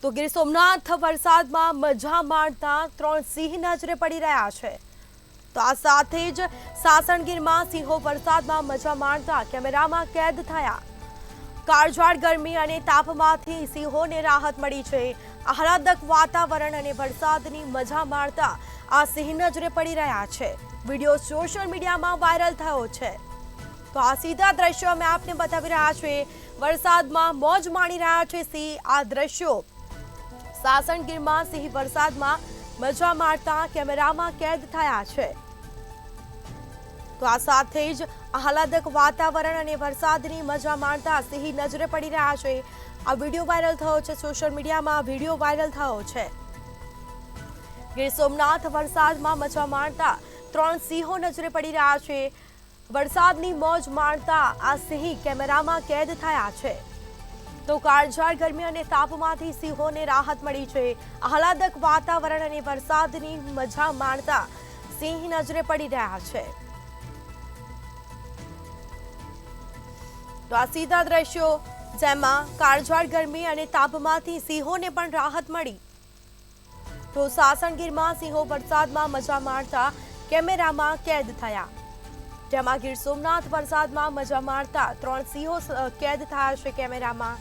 તો ગીર સોમનાથ વરસાદમાં મજા માણતા 3 સિંહ નજરે પડી રહ્યા છે। તો આ સાથે જ સાસણગીરમાં સિંહો વરસાદમાં મજા માણતા કેમેરામાં કેદ થયા। કાળઝાળ ગરમી અને તાપમાંથી સિંહોને રાહત મળી છે। આહલાદક વાતાવરણ અને વરસાદની મજા માણતા આ સિંહ નજરે પડી રહ્યા છે। વિડીયો સોશિયલ મીડિયામાં વાયરલ થયો છે। તો આ સીધા દ્રશ્યો અમે આપને બતાવી રહ્યા છીએ। વરસાદમાં મોજ માણી રહ્યા છે સિંહ। આ દ્રશ્યો સાસણગીરમાં સિંહ વરસાદમાં મજા માણતા કેમેરામાં કેદ થયા છે। તો આ સાથે જ આહલાદક વાતાવરણ અને વરસાદની મજા માણતા સિંહ નજરે પડી રહ્યા છે। આ વિડીયો વાયરલ થયો છે, સોશિયલ મીડિયામાં વિડીયો વાયરલ થયો છે। ગીર સોમનાથ વરસાદમાં મજા માણતા 3 સિંહો નજરે પડી રહ્યા છે। વરસાદની મોજ માણતા આ સિંહ કેમેરામાં કેદ થયા છે। તો કાળઝાળ ગરમી અને તાપમાંથી સિંહોને રાહત મળી છે। આહલાદક વાતાવરણ અને વરસાદની મજા માણતા સિંહ નજરે પડી રહ્યા છે। તો આ સીધા દ્રશ્યો જેમાં કાળઝાળ ગરમી અને તાપમાંથી સિંહોને પણ રાહત મળી। તો સાસણગીરમાં સિંહો વરસાદમાં મજા માણતા કેમેરામાં કેદ થયા। જેમાં ગીર સોમનાથ વરસાદમાં મજા માણતા 3 સિંહો કેદ થયા છે કેમેરામાં।